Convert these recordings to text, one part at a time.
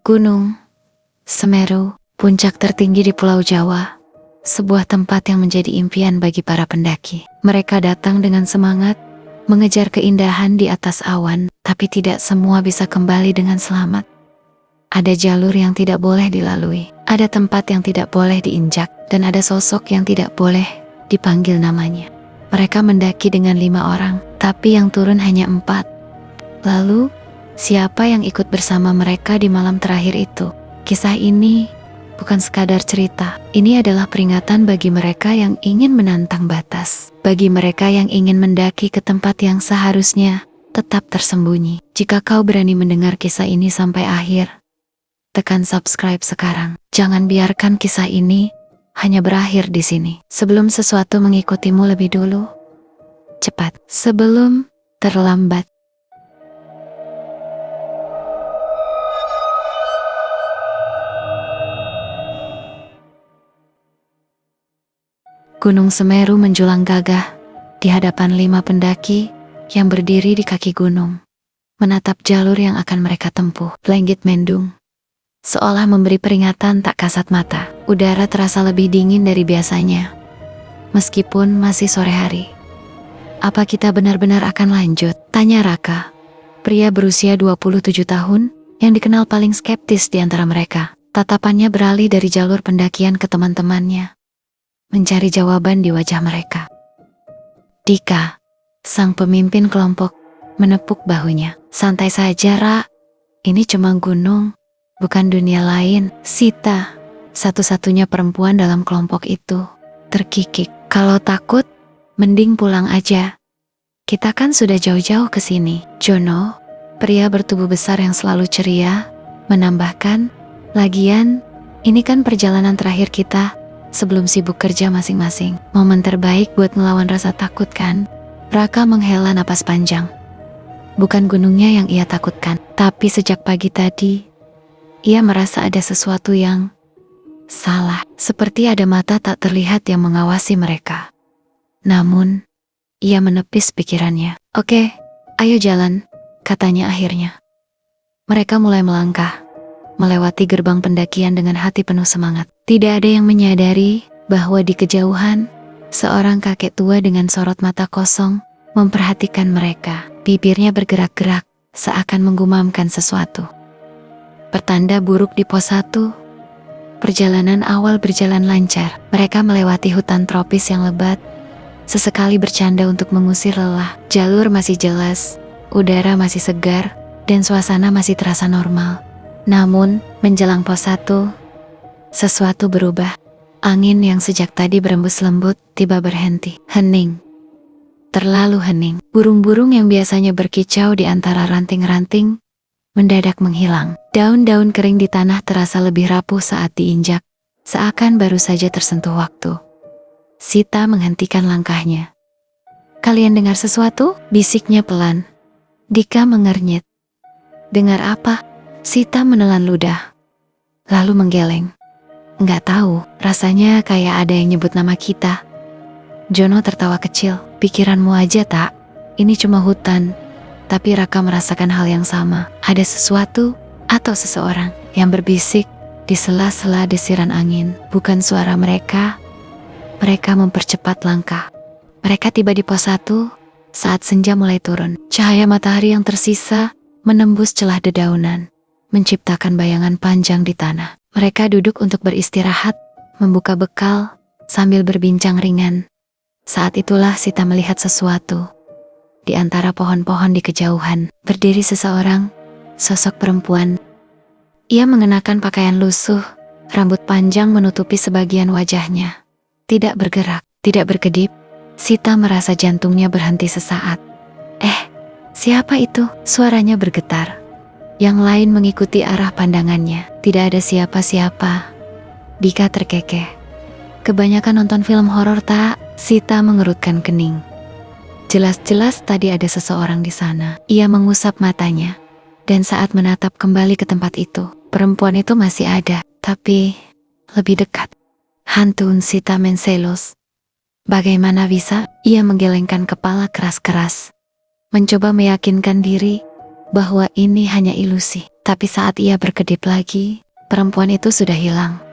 Gunung Semeru, puncak tertinggi di Pulau Jawa, sebuah tempat yang menjadi impian bagi para pendaki. Mereka datang dengan semangat, mengejar keindahan di atas awan, tapi tidak semua bisa kembali dengan selamat. Ada jalur yang tidak boleh dilalui, ada tempat yang tidak boleh diinjak, dan ada sosok yang tidak boleh dipanggil namanya. Mereka mendaki dengan 5 orang, tapi yang turun hanya 4. Lalu, siapa yang ikut bersama mereka di malam terakhir itu? Kisah ini bukan sekadar cerita. Ini adalah peringatan bagi mereka yang ingin menantang batas. Bagi mereka yang ingin mendaki ke tempat yang seharusnya tetap tersembunyi. Jika kau berani mendengar kisah ini sampai akhir, tekan subscribe sekarang. Jangan biarkan kisah ini hanya berakhir di sini. Sebelum sesuatu mengikutimu lebih dulu, cepat sebelum terlambat. Gunung Semeru menjulang gagah di hadapan 5 pendaki yang berdiri di kaki gunung, menatap jalur yang akan mereka tempuh. Langit mendung, seolah memberi peringatan tak kasat mata. Udara terasa lebih dingin dari biasanya, meskipun masih sore hari. Apa kita benar-benar akan lanjut? Tanya Raka, pria berusia 27 tahun yang dikenal paling skeptis di antara mereka. Tatapannya beralih dari jalur pendakian ke teman-temannya, mencari jawaban di wajah mereka. Dika, sang pemimpin kelompok, menepuk bahunya. Santai saja, Ra. Ini cuma gunung, bukan dunia lain. Sita, satu-satunya perempuan dalam kelompok itu, terkikik. Kalau takut, mending pulang aja. Kita kan sudah jauh-jauh ke sini. Jono, pria bertubuh besar yang selalu ceria, menambahkan, lagian, ini kan perjalanan terakhir kita sebelum sibuk kerja masing-masing. Momen terbaik buat ngelawan rasa takut kan? Raka menghela napas panjang. Bukan gunungnya yang ia takutkan, tapi sejak pagi tadi, ia merasa ada sesuatu yang salah. Seperti ada mata tak terlihat yang mengawasi mereka. Namun, ia menepis pikirannya. Oke, ayo jalan, katanya akhirnya. Mereka mulai melangkah, melewati gerbang pendakian dengan hati penuh semangat. Tidak ada yang menyadari bahwa di kejauhan, seorang kakek tua dengan sorot mata kosong memperhatikan mereka. Bibirnya bergerak-gerak, seakan menggumamkan sesuatu. Pertanda buruk di pos 1. Perjalanan awal berjalan lancar. Mereka melewati hutan tropis yang lebat, sesekali bercanda untuk mengusir lelah. Jalur masih jelas, udara masih segar, dan suasana masih terasa normal. Namun, menjelang pos 1, sesuatu berubah. Angin yang sejak tadi berembus lembut tiba berhenti. Hening. Terlalu hening. Burung-burung yang biasanya berkicau di antara ranting-ranting mendadak menghilang. Daun-daun kering di tanah terasa lebih rapuh saat diinjak, seakan baru saja tersentuh waktu. Sita menghentikan langkahnya. Kalian dengar sesuatu? Bisiknya pelan. Dika mengernyit. Dengar apa? Sita menelan ludah, lalu menggeleng. Nggak tahu, rasanya kayak ada yang nyebut nama kita. Jono tertawa kecil. Pikiranmu aja tak? Ini cuma hutan. Tapi Raka merasakan hal yang sama. Ada sesuatu atau seseorang yang berbisik di sela-sela desiran angin. Bukan suara mereka. Mereka mempercepat langkah. Mereka tiba di pos 1 saat senja mulai turun. Cahaya matahari yang tersisa menembus celah dedaunan, menciptakan bayangan panjang di tanah. Mereka duduk untuk beristirahat, membuka bekal, sambil berbincang ringan. Saat itulah Sita melihat sesuatu. Di antara pohon-pohon di kejauhan, berdiri seseorang, sosok perempuan. Ia mengenakan pakaian lusuh, rambut panjang menutupi sebagian wajahnya. Tidak bergerak, tidak berkedip. Sita merasa jantungnya berhenti sesaat. Siapa itu? Suaranya bergetar. Yang lain mengikuti arah pandangannya. Tidak ada siapa-siapa. Dika terkekeh. Kebanyakan nonton film horor tak? Sita mengerutkan kening. Jelas-jelas tadi ada seseorang di sana. Ia mengusap matanya. Dan saat menatap kembali ke tempat itu, perempuan itu masih ada, tapi lebih dekat. Hantun Sita menselos. Bagaimana bisa? Ia menggelengkan kepala keras-keras, mencoba meyakinkan diri bahwa ini hanya ilusi. Tapi saat ia berkedip lagi, perempuan itu sudah hilang.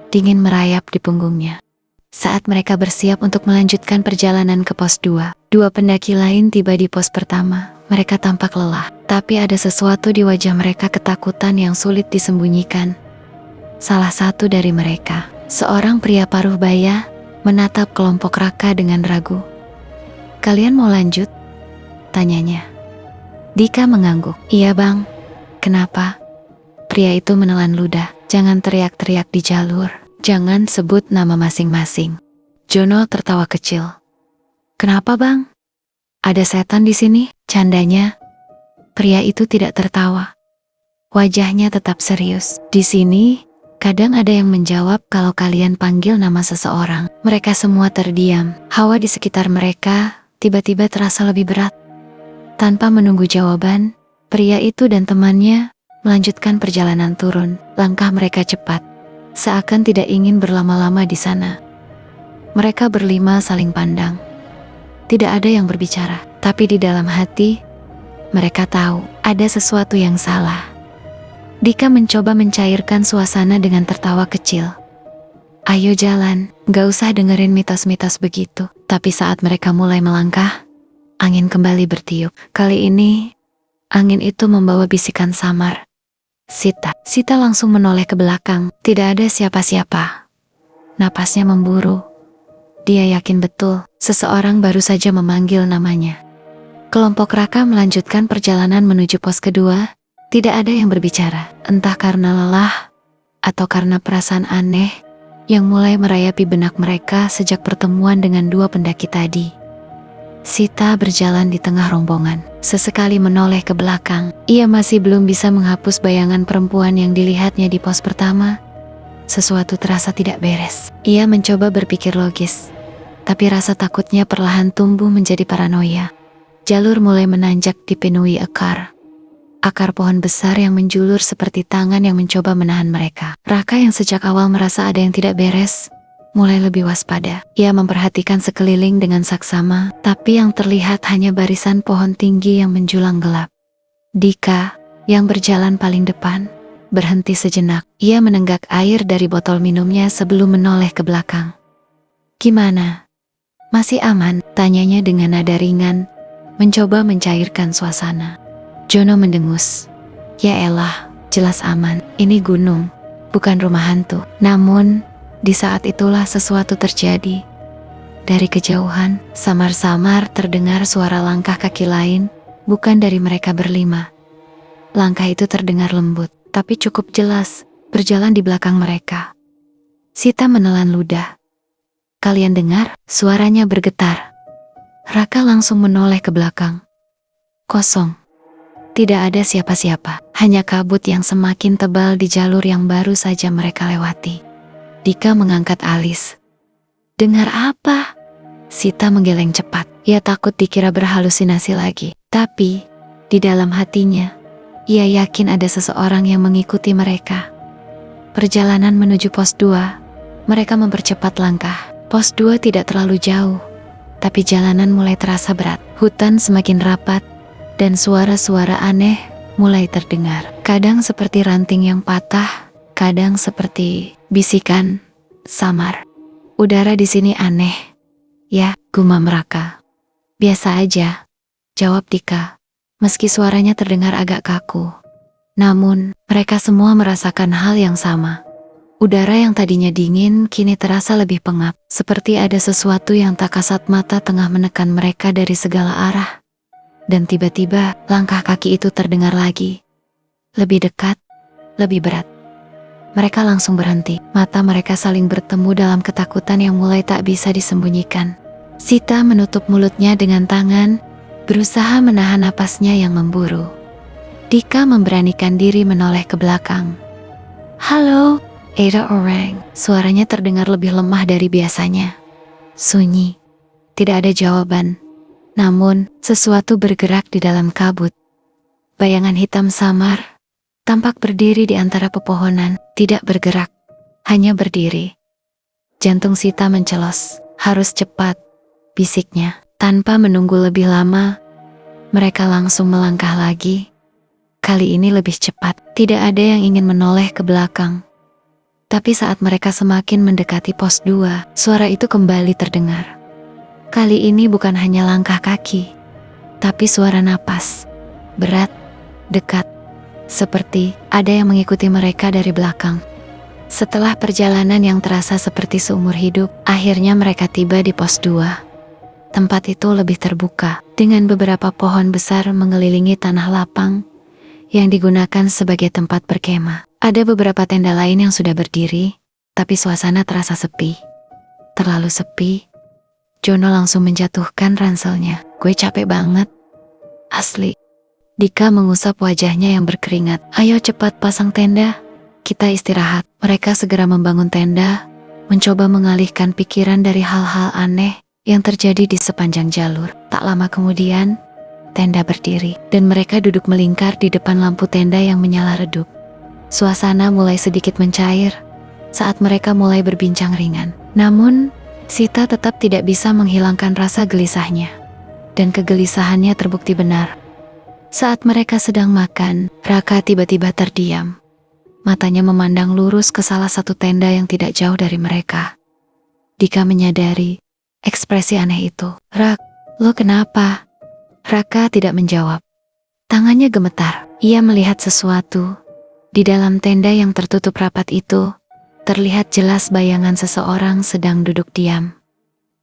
Dingin merayap di punggungnya. Saat mereka bersiap untuk melanjutkan perjalanan ke pos 2, dua pendaki lain tiba di pos pertama. Mereka tampak lelah, tapi ada sesuatu di wajah mereka, ketakutan yang sulit disembunyikan. Salah satu dari mereka, seorang pria paruh baya, menatap kelompok Raka dengan ragu. "Kalian mau lanjut?" tanyanya. Dika mengangguk. "Iya bang." "Kenapa?" Pria itu menelan ludah. "Jangan teriak-teriak di jalur. Jangan sebut nama masing-masing." Jono tertawa kecil. "Kenapa bang? Ada setan di sini?" candanya. Pria itu tidak tertawa. Wajahnya tetap serius. "Di sini, kadang ada yang menjawab kalau kalian panggil nama seseorang." Mereka semua terdiam. Hawa di sekitar mereka tiba-tiba terasa lebih berat. Tanpa menunggu jawaban, pria itu dan temannya melanjutkan perjalanan turun. Langkah mereka cepat, seakan tidak ingin berlama-lama di sana. Mereka berlima saling pandang. Tidak ada yang berbicara, tapi di dalam hati, mereka tahu ada sesuatu yang salah. Dika mencoba mencairkan suasana dengan tertawa kecil. "Ayo jalan, gak usah dengerin mitos-mitos begitu." Tapi saat mereka mulai melangkah, angin kembali bertiup. Kali ini, angin itu membawa bisikan samar. "Sita." Sita langsung menoleh ke belakang. Tidak ada siapa-siapa. Napasnya memburu. Dia yakin betul, seseorang baru saja memanggil namanya. Kelompok Raka melanjutkan perjalanan menuju pos kedua. Tidak ada yang berbicara, entah karena lelah atau karena perasaan aneh yang mulai merayapi benak mereka sejak pertemuan dengan dua pendaki tadi. Sita berjalan di tengah rombongan, sesekali menoleh ke belakang. Ia masih belum bisa menghapus bayangan perempuan yang dilihatnya di pos pertama. Sesuatu terasa tidak beres. Ia mencoba berpikir logis, tapi rasa takutnya perlahan tumbuh menjadi paranoia. Jalur mulai menanjak dipenuhi akar pohon besar yang menjulur seperti tangan yang mencoba menahan mereka. Raka yang sejak awal merasa ada yang tidak beres, mulai lebih waspada. Ia memperhatikan sekeliling dengan saksama, tapi yang terlihat hanya barisan pohon tinggi yang menjulang gelap. Dika, yang berjalan paling depan, berhenti sejenak. Ia menenggak air dari botol minumnya sebelum menoleh ke belakang. "Gimana? Masih aman?" tanyanya dengan nada ringan, mencoba mencairkan suasana. Jono mendengus. "Ya elah, jelas aman. Ini gunung, bukan rumah hantu." Namun, di saat itulah sesuatu terjadi. Dari kejauhan, samar-samar terdengar suara langkah kaki lain, bukan dari mereka berlima. Langkah itu terdengar lembut, tapi cukup jelas, berjalan di belakang mereka. Sita menelan ludah. "Kalian dengar?" Suaranya bergetar. Raka langsung menoleh ke belakang. Kosong. Tidak ada siapa-siapa, hanya kabut yang semakin tebal di jalur yang baru saja mereka lewati. Dika mengangkat alis. "Dengar apa?" Sita menggeleng cepat. Ia takut dikira berhalusinasi lagi. Tapi, di dalam hatinya, ia yakin ada seseorang yang mengikuti mereka. Perjalanan menuju pos 2, mereka mempercepat langkah. Pos 2 tidak terlalu jauh, tapi jalanan mulai terasa berat. Hutan semakin rapat, dan suara-suara aneh mulai terdengar. Kadang seperti ranting yang patah, kadang seperti bisikan samar. "Udara di sini aneh." "Ya," gumam Raka. "Biasa aja," jawab Dika, meski suaranya terdengar agak kaku. Namun, mereka semua merasakan hal yang sama. Udara yang tadinya dingin kini terasa lebih pengap, seperti ada sesuatu yang tak kasat mata tengah menekan mereka dari segala arah. Dan tiba-tiba, langkah kaki itu terdengar lagi. Lebih dekat, lebih berat. Mereka langsung berhenti. Mata mereka saling bertemu dalam ketakutan yang mulai tak bisa disembunyikan. Sita menutup mulutnya dengan tangan, berusaha menahan napasnya yang memburu. Dika memberanikan diri menoleh ke belakang. "Halo, ada orang." Suaranya terdengar lebih lemah dari biasanya. Sunyi. Tidak ada jawaban. Namun, sesuatu bergerak di dalam kabut. Bayangan hitam samar, tampak berdiri di antara pepohonan, tidak bergerak, hanya berdiri. Jantung Sita mencelos. "Harus cepat," bisiknya. Tanpa menunggu lebih lama, mereka langsung melangkah lagi. Kali ini lebih cepat, tidak ada yang ingin menoleh ke belakang. Tapi saat mereka semakin mendekati pos 2, suara itu kembali terdengar. Kali ini bukan hanya langkah kaki, tapi suara napas. Berat, dekat, seperti ada yang mengikuti mereka dari belakang. Setelah perjalanan yang terasa seperti seumur hidup, akhirnya mereka tiba di pos 2. Tempat itu lebih terbuka, dengan beberapa pohon besar mengelilingi tanah lapang yang digunakan sebagai tempat berkemah. Ada beberapa tenda lain yang sudah berdiri, tapi suasana terasa sepi. Terlalu sepi. Jono langsung menjatuhkan ranselnya. Gue capek banget. Asli. Dika mengusap wajahnya yang berkeringat. Ayo cepat pasang tenda. Kita istirahat. Mereka segera membangun tenda, mencoba mengalihkan pikiran dari hal-hal aneh yang terjadi di sepanjang jalur. Tak lama kemudian, tenda berdiri, dan mereka duduk melingkar di depan lampu tenda yang menyala redup. Suasana mulai sedikit mencair saat mereka mulai berbincang ringan. Namun, Sita tetap tidak bisa menghilangkan rasa gelisahnya. Dan kegelisahannya terbukti benar. Saat mereka sedang makan, Raka tiba-tiba terdiam. Matanya memandang lurus ke salah satu tenda yang tidak jauh dari mereka. Dika menyadari ekspresi aneh itu. Rak, lo kenapa? Raka tidak menjawab. Tangannya gemetar. Ia melihat sesuatu. Di dalam tenda yang tertutup rapat itu, terlihat jelas bayangan seseorang sedang duduk diam.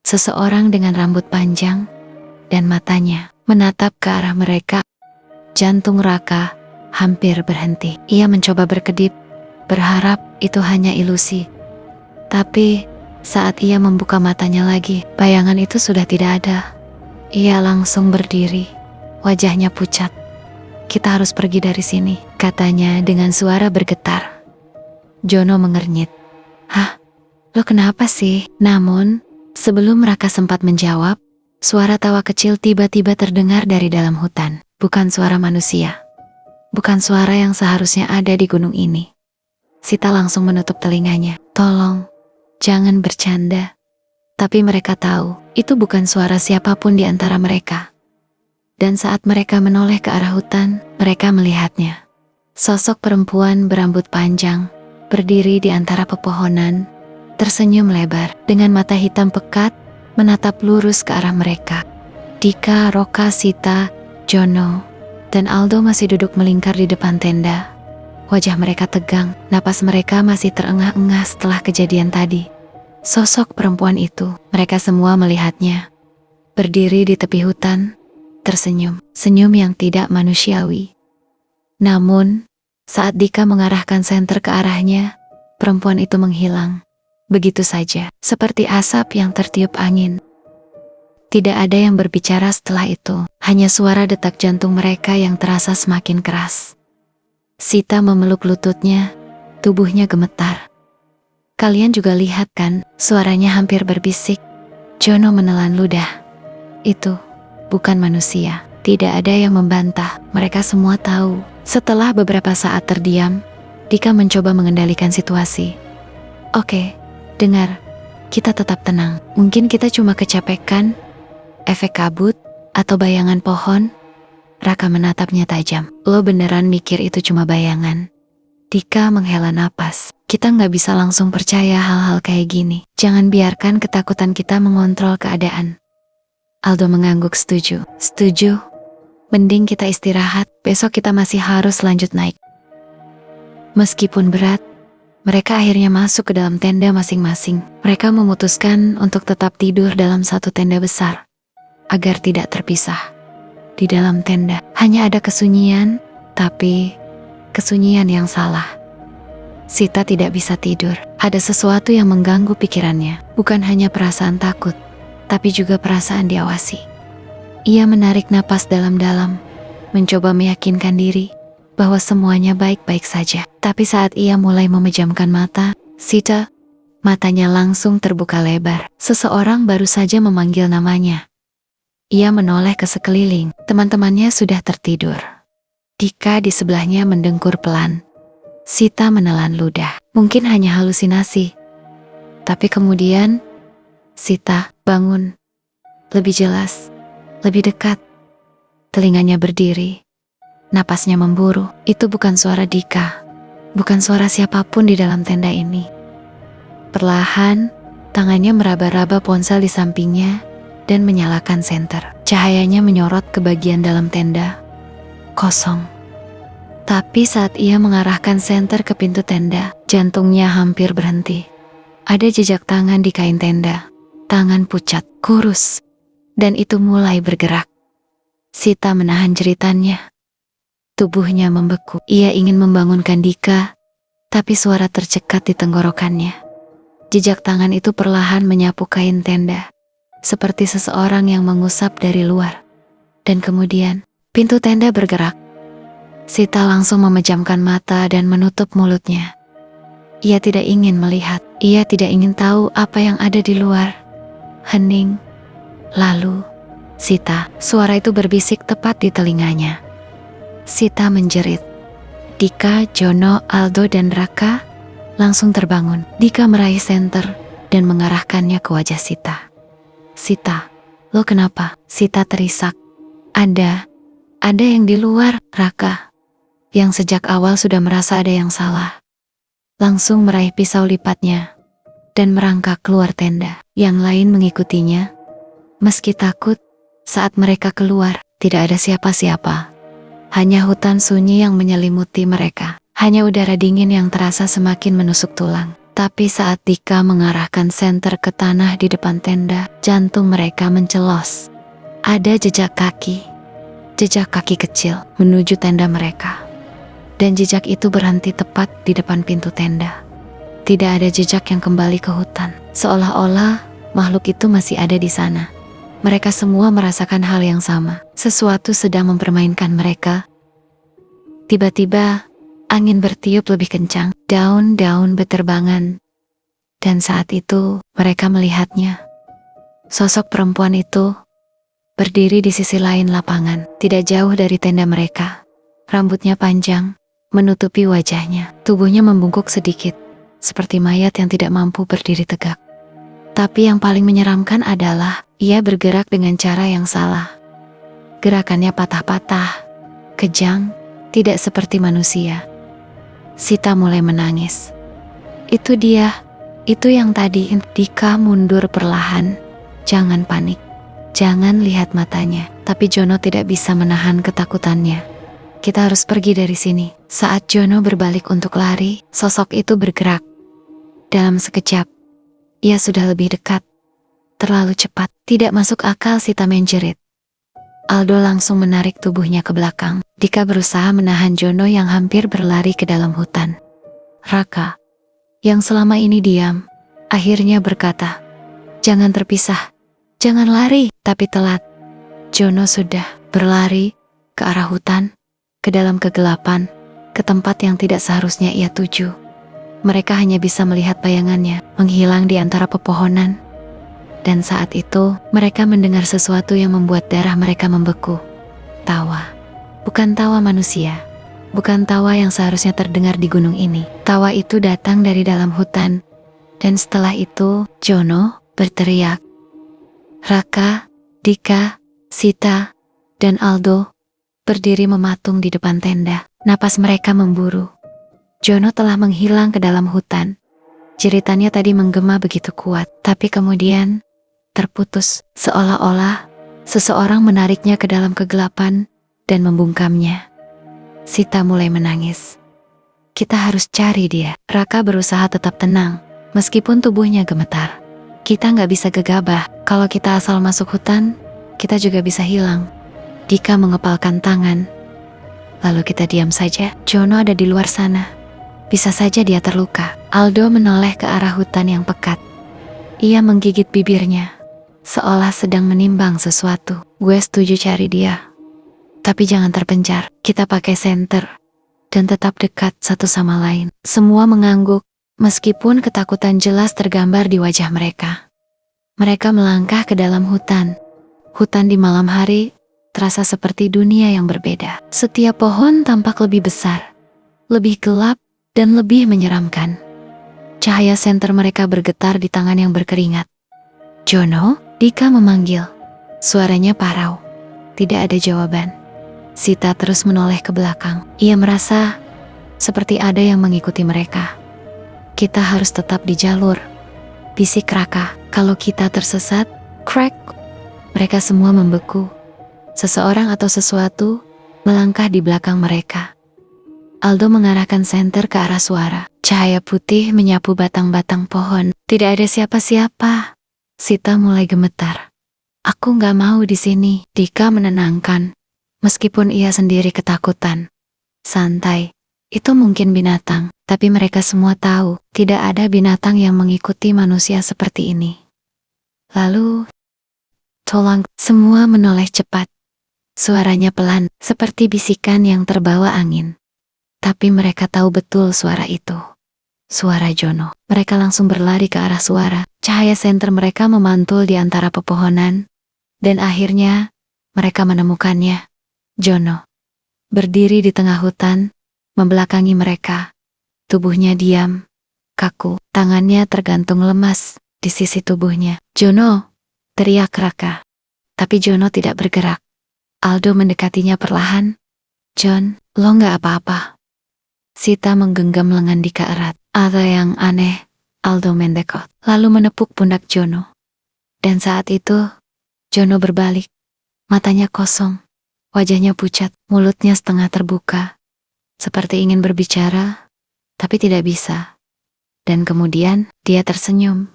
Seseorang dengan rambut panjang, dan matanya menatap ke arah mereka. Jantung Raka hampir berhenti. Ia mencoba berkedip, berharap itu hanya ilusi. Tapi, saat ia membuka matanya lagi, bayangan itu sudah tidak ada. Ia langsung berdiri, wajahnya pucat. Kita harus pergi dari sini, katanya dengan suara bergetar. Jono mengernyit. Hah? Lo kenapa sih? Namun, sebelum Raka sempat menjawab, suara tawa kecil tiba-tiba terdengar dari dalam hutan. Bukan suara manusia. Bukan suara yang seharusnya ada di gunung ini. Sita langsung menutup telinganya. Tolong, jangan bercanda. Tapi mereka tahu, itu bukan suara siapapun di antara mereka. Dan saat mereka menoleh ke arah hutan, mereka melihatnya. Sosok perempuan berambut panjang, berdiri di antara pepohonan, tersenyum lebar, dengan mata hitam pekat, menatap lurus ke arah mereka. Dika, Roka, Sita, Jono, dan Aldo masih duduk melingkar di depan tenda. Wajah mereka tegang, napas mereka masih terengah-engah setelah kejadian tadi. Sosok perempuan itu, mereka semua melihatnya. Berdiri di tepi hutan, tersenyum, senyum yang tidak manusiawi. Namun, saat Dika mengarahkan senter ke arahnya, perempuan itu menghilang. Begitu saja, seperti asap yang tertiup angin. Tidak ada yang berbicara setelah itu, hanya suara detak jantung mereka yang terasa semakin keras. Sita memeluk lututnya, tubuhnya gemetar. Kalian juga lihat kan, suaranya hampir berbisik. Jono menelan ludah. Itu bukan manusia. Tidak ada yang membantah, mereka semua tahu. Setelah beberapa saat terdiam, Dika mencoba mengendalikan situasi. Oke, dengar, kita tetap tenang. Mungkin kita cuma kecapekan, efek kabut, atau bayangan pohon. Raka menatapnya tajam. Lo beneran mikir itu cuma bayangan? Dika menghela napas. Kita nggak bisa langsung percaya hal-hal kayak gini. Jangan biarkan ketakutan kita mengontrol keadaan. Aldo mengangguk setuju. Setuju. Mending kita istirahat. Besok kita masih harus lanjut naik. Meskipun berat, mereka akhirnya masuk ke dalam tenda masing-masing. Mereka memutuskan untuk tetap tidur dalam satu tenda besar, agar tidak terpisah. Di dalam tenda hanya ada kesunyian, tapi kesunyian yang salah. Sita tidak bisa tidur. Ada sesuatu yang mengganggu pikirannya. Bukan hanya perasaan takut, tapi juga perasaan diawasi. Ia menarik napas dalam-dalam, mencoba meyakinkan diri bahwa semuanya baik-baik saja. Tapi saat ia mulai memejamkan mata, Sita, matanya langsung terbuka lebar. Seseorang baru saja memanggil namanya. Ia menoleh ke sekeliling. Teman-temannya sudah tertidur. Dika di sebelahnya mendengkur pelan. Sita menelan ludah. Mungkin hanya halusinasi. Tapi kemudian, Sita bangun. Lebih jelas, lebih dekat. Telinganya berdiri. Napasnya memburu. Itu bukan suara Dika. Bukan suara siapapun di dalam tenda ini. Perlahan, tangannya meraba-raba ponsel di sampingnya dan menyalakan senter. Cahayanya menyorot ke bagian dalam tenda. Kosong. Tapi saat ia mengarahkan senter ke pintu tenda, jantungnya hampir berhenti. Ada jejak tangan di kain tenda. Tangan pucat, kurus. Dan itu mulai bergerak. Sita menahan jeritannya. Tubuhnya membeku. Ia ingin membangunkan Dika, tapi suara tercekat di tenggorokannya. Jejak tangan itu perlahan menyapu kain tenda, seperti seseorang yang mengusap dari luar. Dan kemudian, pintu tenda bergerak. Sita langsung memejamkan mata dan menutup mulutnya. Ia tidak ingin melihat. Ia tidak ingin tahu apa yang ada di luar. Hening. Lalu, Sita, suara itu berbisik tepat di telinganya. Sita menjerit. Dika, Jono, Aldo, dan Raka langsung terbangun. Dika meraih senter dan mengarahkannya ke wajah Sita. Sita, lo kenapa? Sita terisak. Ada yang di luar, Raka. Yang sejak awal sudah merasa ada yang salah. Langsung meraih pisau lipatnya dan merangkak keluar tenda. Yang lain mengikutinya. Meski takut, saat mereka keluar, tidak ada siapa-siapa. Hanya hutan sunyi yang menyelimuti mereka. Hanya udara dingin yang terasa semakin menusuk tulang. Tapi saat Dika mengarahkan senter ke tanah di depan tenda, jantung mereka mencelos. Ada jejak kaki kecil menuju tenda mereka. Dan jejak itu berhenti tepat di depan pintu tenda. Tidak ada jejak yang kembali ke hutan. Seolah-olah makhluk itu masih ada di sana. Mereka semua merasakan hal yang sama. Sesuatu sedang mempermainkan mereka. Tiba-tiba, angin bertiup lebih kencang. Daun-daun berterbangan. Dan saat itu, mereka melihatnya. Sosok perempuan itu berdiri di sisi lain lapangan, tidak jauh dari tenda mereka. Rambutnya panjang, menutupi wajahnya. Tubuhnya membungkuk sedikit, seperti mayat yang tidak mampu berdiri tegak. Tapi yang paling menyeramkan adalah ia bergerak dengan cara yang salah. Gerakannya patah-patah, kejang, tidak seperti manusia. Sita mulai menangis. Itu dia, itu yang tadi. Dika mundur perlahan. Jangan panik, jangan lihat matanya. Tapi Jono tidak bisa menahan ketakutannya. Kita harus pergi dari sini. Saat Jono berbalik untuk lari, sosok itu bergerak. Dalam sekejap, ia sudah lebih dekat. Terlalu cepat, tidak masuk akal. Sita menjerit. Aldo langsung menarik tubuhnya ke belakang. Dika berusaha menahan Jono yang hampir berlari ke dalam hutan. Raka, yang selama ini diam, akhirnya berkata, "Jangan terpisah, jangan lari." Tapi telat. Jono sudah berlari ke arah hutan, ke dalam kegelapan, ke tempat yang tidak seharusnya ia tuju. Mereka hanya bisa melihat bayangannya menghilang di antara pepohonan. Dan saat itu, mereka mendengar sesuatu yang membuat darah mereka membeku. Tawa. Bukan tawa manusia. Bukan tawa yang seharusnya terdengar di gunung ini. Tawa itu datang dari dalam hutan. Dan setelah itu, Jono berteriak. Raka, Dika, Sita, dan Aldo berdiri mematung di depan tenda. Napas mereka memburu. Jono telah menghilang ke dalam hutan. Jeritannya tadi menggema begitu kuat, tapi kemudian terputus, seolah-olah seseorang menariknya ke dalam kegelapan dan membungkamnya. Sita mulai menangis. Kita harus cari dia. Raka berusaha tetap tenang, meskipun tubuhnya gemetar. Kita nggak bisa gegabah. Kalau kita asal masuk hutan, kita juga bisa hilang. Dika mengepalkan tangan. Lalu kita diam saja. Jono ada di luar sana. Bisa saja dia terluka. Aldo menoleh ke arah hutan yang pekat. Ia menggigit bibirnya, seolah sedang menimbang sesuatu. Gue setuju cari dia. Tapi jangan terpencar. Kita pakai senter dan tetap dekat satu sama lain. Semua mengangguk, meskipun ketakutan jelas tergambar di wajah mereka. Mereka melangkah ke dalam hutan. Hutan di malam hari terasa seperti dunia yang berbeda. Setiap pohon tampak lebih besar, lebih gelap, dan lebih menyeramkan. Cahaya senter mereka bergetar di tangan yang berkeringat. Jono, Dika memanggil. Suaranya parau. Tidak ada jawaban. Sita terus menoleh ke belakang. Ia merasa seperti ada yang mengikuti mereka. Kita harus tetap di jalur, bisik Raka. Kalau kita tersesat, crack. Mereka semua membeku. Seseorang atau sesuatu melangkah di belakang mereka. Aldo mengarahkan senter ke arah suara. Cahaya putih menyapu batang-batang pohon. Tidak ada siapa-siapa. Sita mulai gemetar. Aku gak mau di sini. Dika menenangkan. Meskipun ia sendiri ketakutan. Santai. Itu mungkin binatang. Tapi mereka semua tahu, tidak ada binatang yang mengikuti manusia seperti ini. Lalu, tolong, semua menoleh cepat. Suaranya pelan, seperti bisikan yang terbawa angin. Tapi mereka tahu betul suara itu. Suara Jono. Mereka langsung berlari ke arah suara. Cahaya senter mereka memantul di antara pepohonan. Dan akhirnya, mereka menemukannya. Jono. Berdiri di tengah hutan, membelakangi mereka. Tubuhnya diam, kaku. Tangannya tergantung lemas di sisi tubuhnya. Jono, teriak Raka. Tapi Jono tidak bergerak. Aldo mendekatinya perlahan. John, lo gak apa-apa. Sita menggenggam lengan Dika erat. Ada yang aneh, Aldo mendekot. Lalu menepuk pundak Jono. Dan saat itu, Jono berbalik. Matanya kosong. Wajahnya pucat, mulutnya setengah terbuka. Seperti ingin berbicara, tapi tidak bisa. Dan kemudian, dia tersenyum.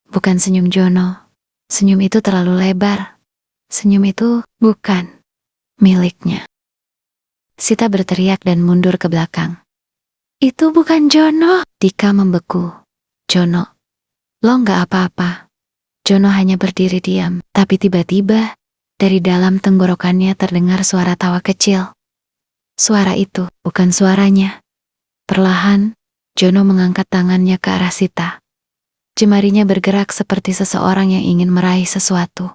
Bukan senyum Jono. Senyum itu terlalu lebar. Senyum itu bukan miliknya. Sita berteriak dan mundur ke belakang. Itu bukan Jono. Dika membeku. Jono, lo gak apa-apa. Jono hanya berdiri diam. Tapi tiba-tiba, dari dalam tenggorokannya terdengar suara tawa kecil. Suara itu bukan suaranya. Perlahan, Jono mengangkat tangannya ke arah Sita. Jemarinya bergerak seperti seseorang yang ingin meraih sesuatu.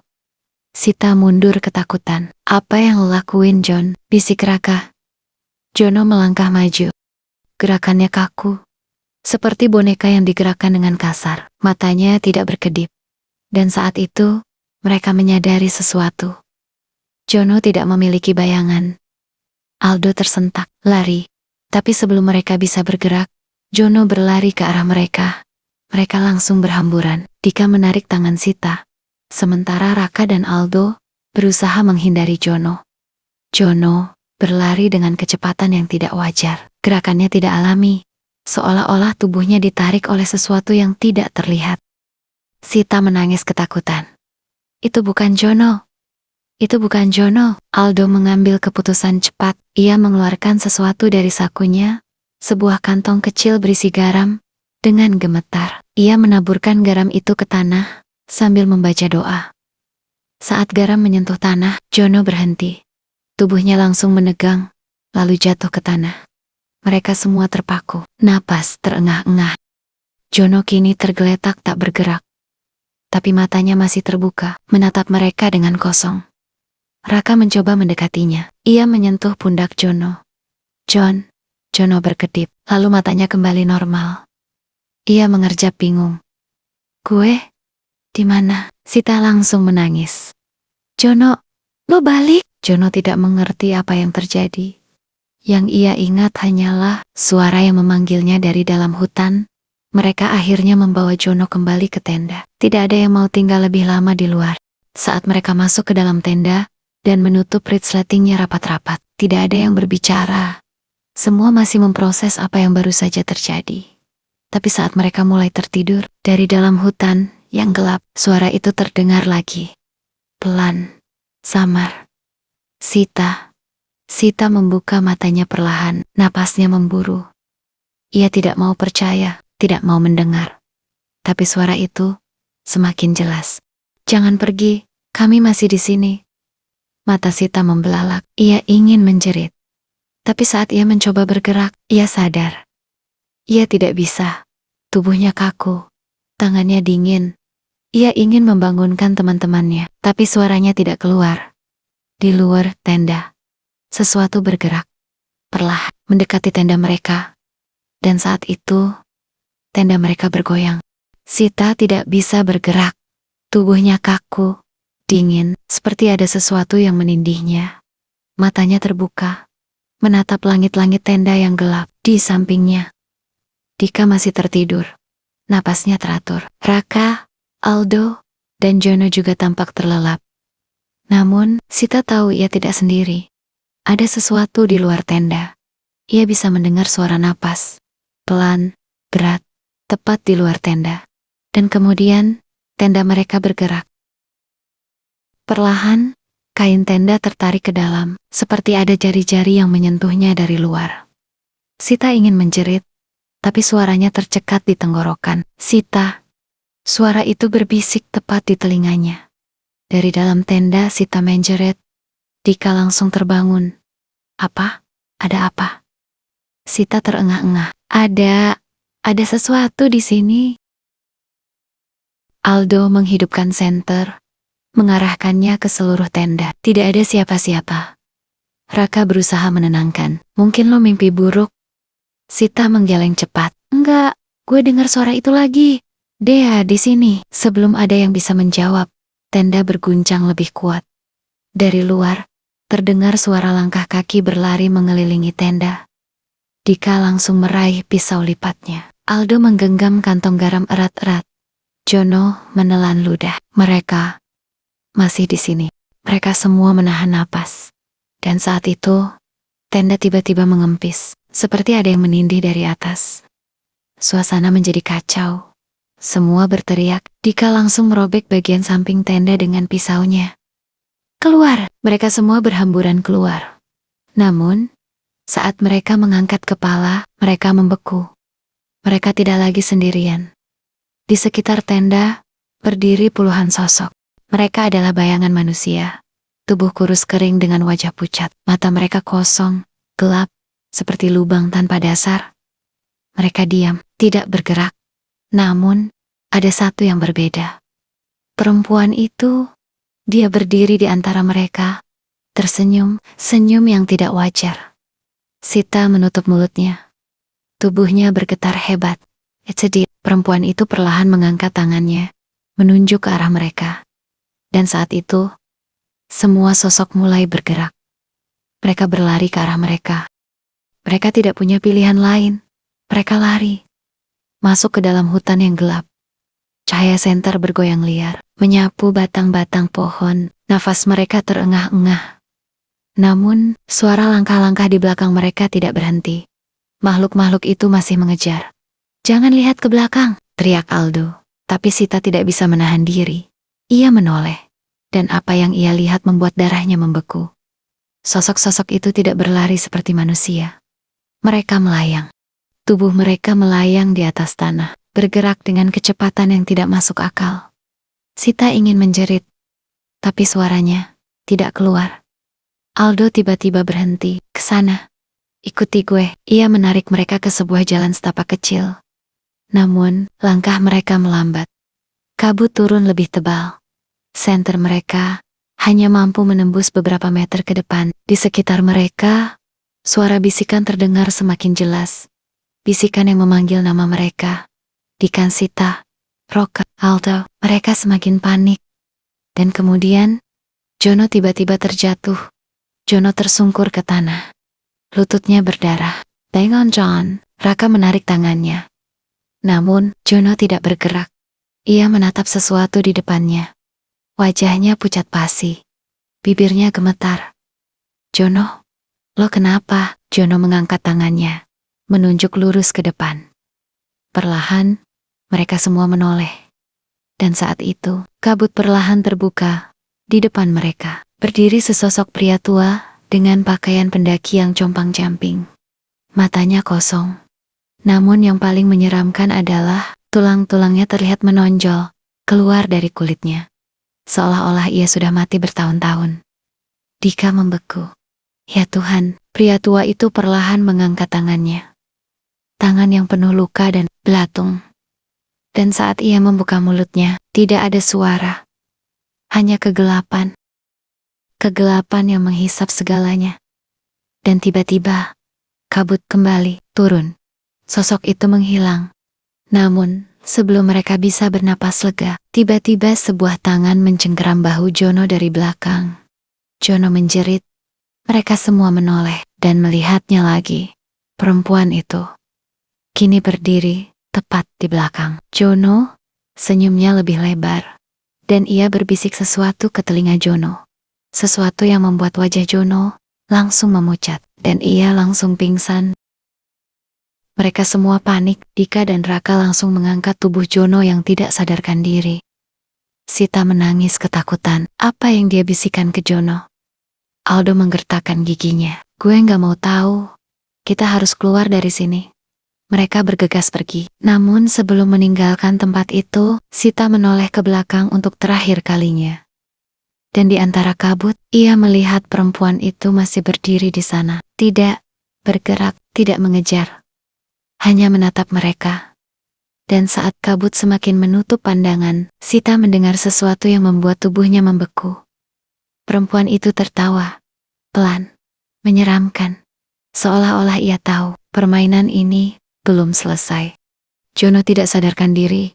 Sita mundur ketakutan. Apa yang lo lakuin, John? Bisik Raka. Jono melangkah maju. Gerakannya kaku. Seperti boneka yang digerakkan dengan kasar. Matanya tidak berkedip. Dan saat itu, mereka menyadari sesuatu. Jono tidak memiliki bayangan. Aldo tersentak, lari. Tapi sebelum mereka bisa bergerak, Jono berlari ke arah mereka. Mereka langsung berhamburan. Dika menarik tangan Sita. Sementara Raka dan Aldo berusaha menghindari Jono. Jono berlari dengan kecepatan yang tidak wajar. Gerakannya tidak alami. Seolah-olah tubuhnya ditarik oleh sesuatu yang tidak terlihat. Sita menangis ketakutan. Itu bukan Jono. Itu bukan Jono. Aldo mengambil keputusan cepat. Ia mengeluarkan sesuatu dari sakunya, sebuah kantong kecil berisi garam. Dengan gemetar, ia menaburkan garam itu ke tanah, sambil membaca doa. Saat garam menyentuh tanah, Jono berhenti. Tubuhnya langsung menegang, lalu jatuh ke tanah. Mereka semua terpaku, napas terengah-engah. Jono kini tergeletak tak bergerak. Tapi matanya masih terbuka, menatap mereka dengan kosong. Raka mencoba mendekatinya. Ia menyentuh pundak Jono. John. Jono berkedip, lalu matanya kembali normal. Ia mengerjap bingung. Gue? Di mana? Sita langsung menangis. Jono, lo balik? Jono tidak mengerti apa yang terjadi. Yang ia ingat hanyalah suara yang memanggilnya dari dalam hutan. Mereka akhirnya membawa Jono kembali ke tenda. Tidak ada yang mau tinggal lebih lama di luar. Saat mereka masuk ke dalam tenda dan menutup resletingnya rapat-rapat, tidak ada yang berbicara. Semua masih memproses apa yang baru saja terjadi. Tapi saat mereka mulai tertidur, dari dalam hutan yang gelap, suara itu terdengar lagi. Pelan, samar. Sita. Sita membuka matanya perlahan, napasnya memburu. Ia tidak mau percaya, tidak mau mendengar. Tapi suara itu semakin jelas. Jangan pergi, kami masih di sini. Mata Sita membelalak, ia ingin menjerit. Tapi saat ia mencoba bergerak, ia sadar. Ia tidak bisa. Tubuhnya kaku. Tangannya dingin. Ia ingin membangunkan teman-temannya, tapi suaranya tidak keluar. Di luar tenda, sesuatu bergerak. Perlahan mendekati tenda mereka. Dan saat itu, tenda mereka bergoyang. Sita tidak bisa bergerak. Tubuhnya kaku, dingin, seperti ada sesuatu yang menindihnya. Matanya terbuka, menatap langit-langit tenda yang gelap di sampingnya. Dika masih tertidur. Napasnya teratur. Raka, Aldo, dan Jono juga tampak terlelap. Namun, Sita tahu ia tidak sendiri. Ada sesuatu di luar tenda. Ia bisa mendengar suara napas. Pelan, berat, tepat di luar tenda. Dan kemudian, tenda mereka bergerak. Perlahan, kain tenda tertarik ke dalam, seperti ada jari-jari yang menyentuhnya dari luar. Sita ingin menjerit, tapi suaranya tercekat di tenggorokan. Sita. Suara itu berbisik tepat di telinganya. Dari dalam tenda Sita menjerit. Dika langsung terbangun. Apa? Ada apa? Sita terengah-engah. Ada sesuatu di sini. Aldo menghidupkan senter, mengarahkannya ke seluruh tenda. Tidak ada siapa-siapa. Raka berusaha menenangkan. Mungkin lo mimpi buruk. Sita menggeleng cepat. Enggak, gue dengar suara itu lagi. Dea di sini. Sebelum ada yang bisa menjawab, tenda berguncang lebih kuat. Dari luar, terdengar suara langkah kaki berlari mengelilingi tenda. Dika langsung meraih pisau lipatnya. Aldo menggenggam kantong garam erat-erat. Jono menelan ludah. Mereka masih di sini. Mereka semua menahan napas. Dan saat itu, tenda tiba-tiba mengempis, seperti ada yang menindih dari atas. Suasana menjadi kacau. Semua berteriak. Dika langsung merobek bagian samping tenda dengan pisaunya. Keluar! Mereka semua berhamburan keluar. Namun, saat mereka mengangkat kepala, mereka membeku. Mereka tidak lagi sendirian. Di sekitar tenda, berdiri puluhan sosok. Mereka adalah bayangan manusia. Tubuh kurus kering dengan wajah pucat. Mata mereka kosong, gelap, seperti lubang tanpa dasar. Mereka diam, tidak bergerak. Namun, ada satu yang berbeda. Perempuan itu, dia berdiri di antara mereka, tersenyum, senyum yang tidak wajar. Sita menutup mulutnya. Tubuhnya bergetar hebat. Sedih, perempuan itu perlahan mengangkat tangannya, menunjuk ke arah mereka. Dan saat itu, semua sosok mulai bergerak. Mereka berlari ke arah mereka. Mereka tidak punya pilihan lain. Mereka lari. Masuk ke dalam hutan yang gelap. Cahaya senter bergoyang liar, menyapu batang-batang pohon. Nafas mereka terengah-engah. Namun, suara langkah-langkah di belakang mereka tidak berhenti. Makhluk-makhluk itu masih mengejar. Jangan lihat ke belakang, teriak Aldo. Tapi Sita tidak bisa menahan diri. Ia menoleh. Dan apa yang ia lihat membuat darahnya membeku. Sosok-sosok itu tidak berlari seperti manusia. Mereka melayang. Tubuh mereka melayang di atas tanah, bergerak dengan kecepatan yang tidak masuk akal. Sita ingin menjerit, tapi suaranya tidak keluar. Aldo tiba-tiba berhenti. Ke sana. Ikuti gue. Ia menarik mereka ke sebuah jalan setapak kecil. Namun, langkah mereka melambat. Kabut turun lebih tebal. Senter mereka hanya mampu menembus beberapa meter ke depan. Di sekitar mereka, suara bisikan terdengar semakin jelas. Bisikan yang memanggil nama mereka. Dika, Sita, Roka, Aldo. Mereka semakin panik. Dan kemudian, Jono tiba-tiba terjatuh. Jono tersungkur ke tanah. Lututnya berdarah. Bangun John. Raka menarik tangannya. Namun, Jono tidak bergerak. Ia menatap sesuatu di depannya. Wajahnya pucat pasi. Bibirnya gemetar. Jono, lo kenapa? Jono mengangkat tangannya, menunjuk lurus ke depan. Perlahan, mereka semua menoleh. Dan saat itu, kabut perlahan terbuka. Di depan mereka, berdiri sesosok pria tua dengan pakaian pendaki yang compang-camping. Matanya kosong. Namun yang paling menyeramkan adalah tulang-tulangnya terlihat menonjol keluar dari kulitnya. Seolah-olah ia sudah mati bertahun-tahun. Dika membeku. Ya Tuhan, pria tua itu perlahan mengangkat tangannya. Tangan yang penuh luka dan belatung. Dan saat ia membuka mulutnya, tidak ada suara. Hanya kegelapan. Kegelapan yang menghisap segalanya. Dan tiba-tiba, kabut kembali turun. Sosok itu menghilang. Namun, sebelum mereka bisa bernapas lega, tiba-tiba sebuah tangan mencengkeram bahu Jono dari belakang. Jono menjerit. Mereka semua menoleh dan melihatnya lagi. Perempuan itu kini berdiri tepat di belakang Jono. Senyumnya lebih lebar, dan ia berbisik sesuatu ke telinga Jono. Sesuatu yang membuat wajah Jono langsung memucat, dan ia langsung pingsan. Mereka semua panik. Dika dan Raka langsung mengangkat tubuh Jono yang tidak sadarkan diri. Sita menangis ketakutan. Apa yang dia bisikan ke Jono? Aldo menggertakkan giginya. Gue nggak mau tahu. Kita harus keluar dari sini. Mereka bergegas pergi. Namun sebelum meninggalkan tempat itu, Sita menoleh ke belakang untuk terakhir kalinya. Dan di antara kabut, ia melihat perempuan itu masih berdiri di sana. Tidak bergerak, tidak mengejar. Hanya menatap mereka. Dan saat kabut semakin menutup pandangan, Sita mendengar sesuatu yang membuat tubuhnya membeku. Perempuan itu tertawa. Pelan. Menyeramkan. Seolah-olah ia tahu, permainan ini belum selesai. Jono tidak sadarkan diri.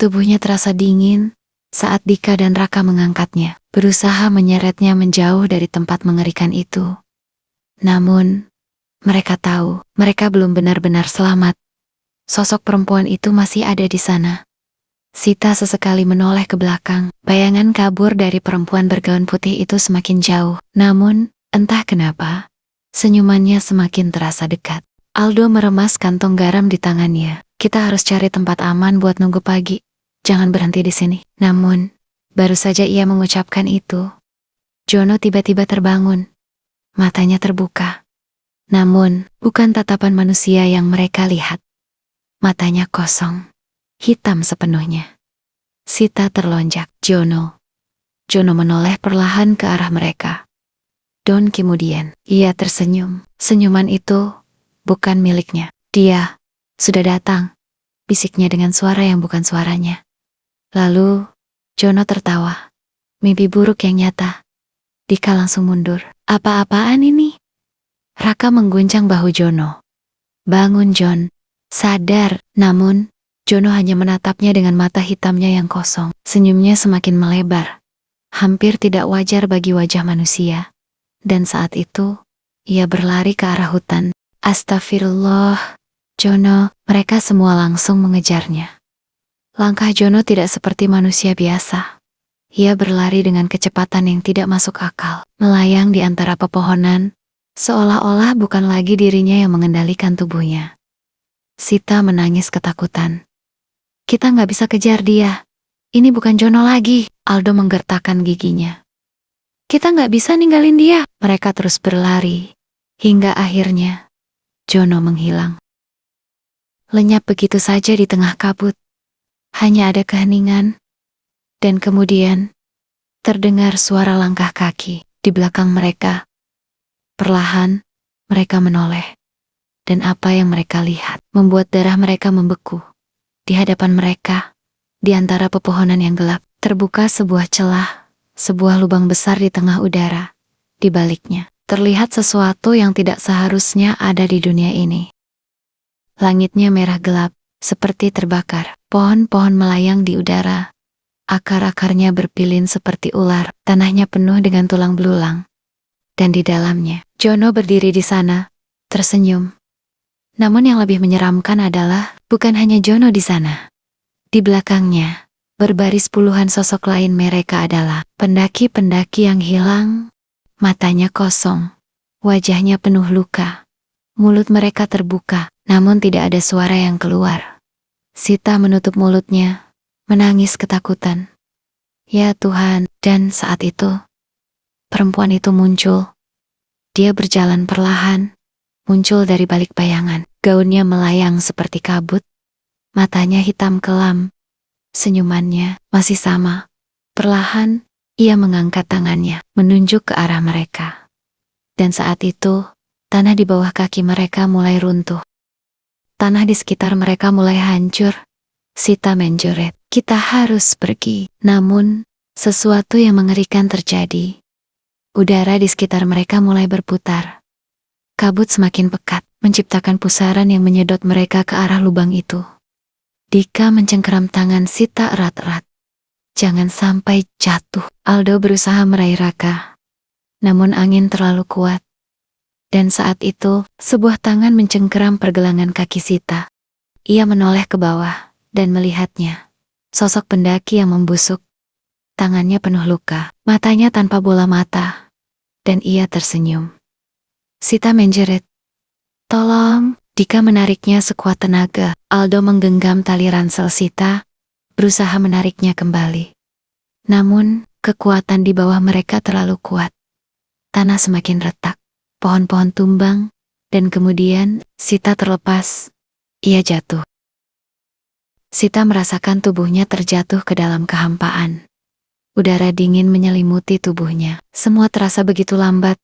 Tubuhnya terasa dingin saat Dika dan Raka mengangkatnya, berusaha menyeretnya menjauh dari tempat mengerikan itu. Namun, mereka tahu, mereka belum benar-benar selamat. Sosok perempuan itu masih ada di sana. Sita sesekali menoleh ke belakang. Bayangan kabur dari perempuan bergaun putih itu semakin jauh. Namun, entah kenapa, senyumannya semakin terasa dekat. Aldo meremas kantong garam di tangannya. Kita harus cari tempat aman buat nunggu pagi. Jangan berhenti di sini. Namun, baru saja ia mengucapkan itu, Jono tiba-tiba terbangun. Matanya terbuka. Namun, bukan tatapan manusia yang mereka lihat. Matanya kosong. Hitam sepenuhnya. Sita terlonjak. Jono. Jono menoleh perlahan ke arah mereka. Don kemudian, ia tersenyum. Senyuman itu bukan miliknya. Dia sudah datang, bisiknya dengan suara yang bukan suaranya. Lalu, Jono tertawa. Mimpi buruk yang nyata. Dika langsung mundur. Apa-apaan ini? Raka mengguncang bahu Jono. Bangun Jon. Sadar. Namun, Jono hanya menatapnya dengan mata hitamnya yang kosong. Senyumnya semakin melebar. Hampir tidak wajar bagi wajah manusia. Dan saat itu, ia berlari ke arah hutan. Astagfirullah, Jono. Mereka semua langsung mengejarnya. Langkah Jono tidak seperti manusia biasa. Ia berlari dengan kecepatan yang tidak masuk akal, melayang di antara pepohonan, seolah-olah bukan lagi dirinya yang mengendalikan tubuhnya. Sita menangis ketakutan. Kita nggak bisa kejar dia. Ini bukan Jono lagi. Aldo menggertakkan giginya. Kita nggak bisa ninggalin dia. Mereka terus berlari, hingga akhirnya Jono menghilang. Lenyap begitu saja di tengah kabut. Hanya ada keheningan. Dan kemudian, terdengar suara langkah kaki di belakang mereka. Perlahan, mereka menoleh. Dan apa yang mereka lihat membuat darah mereka membeku. Di hadapan mereka, di antara pepohonan yang gelap, terbuka sebuah celah, sebuah lubang besar di tengah udara. Di baliknya, terlihat sesuatu yang tidak seharusnya ada di dunia ini. Langitnya merah gelap, seperti terbakar. Pohon-pohon melayang di udara. Akar-akarnya berpilin seperti ular. Tanahnya penuh dengan tulang belulang. Dan di dalamnya, Jono berdiri di sana, tersenyum. Namun yang lebih menyeramkan adalah, bukan hanya Jono di sana. Di belakangnya, berbaris puluhan sosok lain. Mereka adalah pendaki-pendaki yang hilang. Matanya kosong. Wajahnya penuh luka. Mulut mereka terbuka, namun tidak ada suara yang keluar. Sita menutup mulutnya, menangis ketakutan. Ya Tuhan, dan saat itu, perempuan itu muncul. Dia berjalan perlahan, muncul dari balik bayangan. Gaunnya melayang seperti kabut, matanya hitam kelam. Senyumannya masih sama. Perlahan, ia mengangkat tangannya, menunjuk ke arah mereka. Dan saat itu, tanah di bawah kaki mereka mulai runtuh. Tanah di sekitar mereka mulai hancur. Sita menjerit, kita harus pergi. Namun, sesuatu yang mengerikan terjadi. Udara di sekitar mereka mulai berputar. Kabut semakin pekat, menciptakan pusaran yang menyedot mereka ke arah lubang itu. Dika mencengkeram tangan Sita erat-erat. Jangan sampai jatuh. Aldo berusaha meraih Raka. namun angin terlalu kuat. Dan saat itu, sebuah tangan mencengkeram pergelangan kaki Sita. Ia menoleh ke bawah dan melihatnya. Sosok pendaki yang membusuk. Tangannya penuh luka, matanya tanpa bola mata. Dan ia tersenyum. Sita menjerit. "Tolong!" Dika menariknya sekuat tenaga. Aldo menggenggam tali ransel Sita, berusaha menariknya kembali. Namun, kekuatan di bawah mereka terlalu kuat. Tanah semakin retak, pohon-pohon tumbang, dan kemudian Sita terlepas. Ia jatuh. Sita merasakan tubuhnya terjatuh ke dalam kehampaan. Udara dingin menyelimuti tubuhnya. Semua terasa begitu lambat.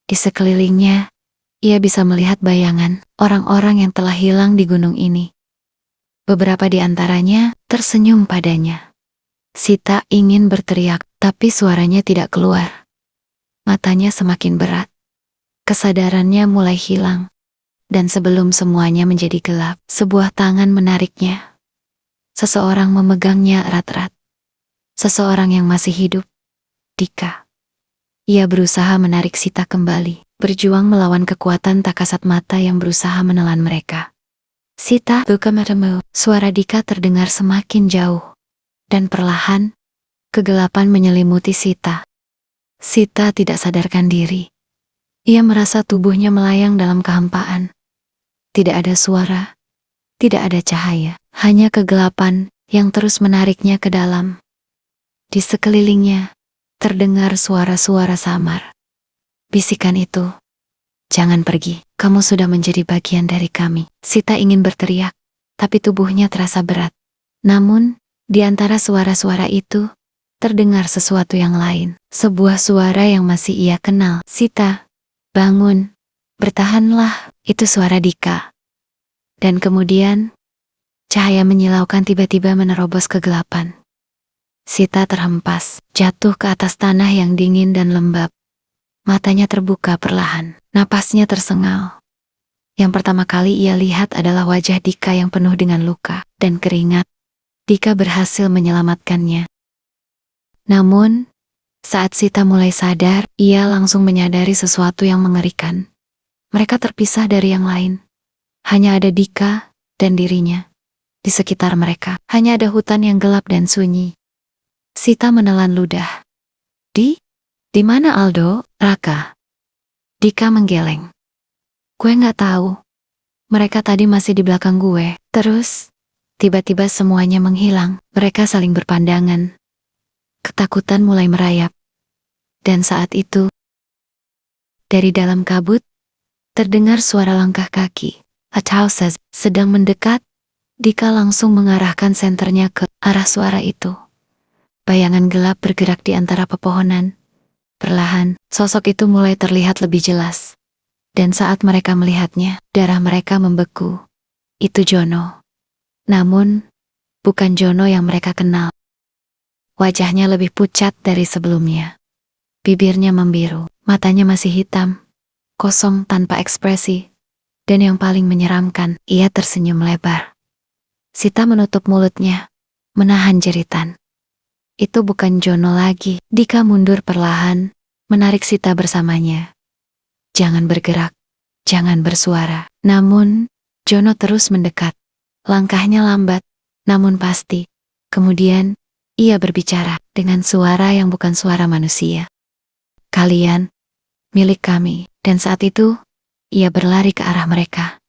Di sekelilingnya, ia bisa melihat bayangan orang-orang yang telah hilang di gunung ini. Beberapa di antaranya tersenyum padanya. Sita ingin berteriak, tapi suaranya tidak keluar. Matanya semakin berat. Kesadarannya mulai hilang. Dan sebelum semuanya menjadi gelap, sebuah tangan menariknya. Seseorang memegangnya erat-erat. Seseorang yang masih hidup. Dika. Ia berusaha menarik Sita kembali, berjuang melawan kekuatan tak kasat mata yang berusaha menelan mereka. "Sita, buka matamu." Suara Dika terdengar semakin jauh. Dan perlahan, kegelapan menyelimuti Sita. Sita tidak sadarkan diri. Ia merasa tubuhnya melayang dalam kehampaan. Tidak ada suara, tidak ada cahaya, hanya kegelapan yang terus menariknya ke dalam. Di sekelilingnya, terdengar suara-suara samar. Bisikan itu, "Jangan pergi, kamu sudah menjadi bagian dari kami." Sita ingin berteriak, tapi tubuhnya terasa berat. Namun, di antara suara-suara itu, terdengar sesuatu yang lain. Sebuah suara yang masih ia kenal. "Sita, bangun, bertahanlah." Itu suara Dika. Dan kemudian, cahaya menyilaukan tiba-tiba menerobos kegelapan. Sita terhempas, jatuh ke atas tanah yang dingin dan lembab. Matanya terbuka perlahan, napasnya tersengal. Yang pertama kali ia lihat adalah wajah Dika yang penuh dengan luka dan keringat. Dika berhasil menyelamatkannya. Namun, saat Sita mulai sadar, ia langsung menyadari sesuatu yang mengerikan. Mereka terpisah dari yang lain. Hanya ada Dika dan dirinya. Di sekitar mereka, hanya ada hutan yang gelap dan sunyi. Sita menelan ludah. Di mana Aldo, Raka?" Dika menggeleng. "Gue nggak tahu. Mereka tadi masih di belakang gue." Terus, tiba-tiba semuanya menghilang. Mereka saling berpandangan. Ketakutan mulai merayap. Dan saat itu, dari dalam kabut, terdengar suara langkah kaki. Atausa sedang mendekat. Dika langsung mengarahkan senternya ke arah suara itu. Bayangan gelap bergerak di antara pepohonan. Perlahan, sosok itu mulai terlihat lebih jelas. Dan saat mereka melihatnya, darah mereka membeku. Itu Jono. Namun, bukan Jono yang mereka kenal. Wajahnya lebih pucat dari sebelumnya. Bibirnya membiru, matanya masih hitam, kosong tanpa ekspresi. Dan yang paling menyeramkan, ia tersenyum lebar. Sita menutup mulutnya, menahan jeritan. Itu bukan Jono lagi. Dika mundur perlahan, menarik Sita bersamanya. "Jangan bergerak, jangan bersuara." Namun, Jono terus mendekat. Langkahnya lambat, namun pasti. Kemudian, ia berbicara dengan suara yang bukan suara manusia. "Kalian, milik kami." Dan saat itu, ia berlari ke arah mereka.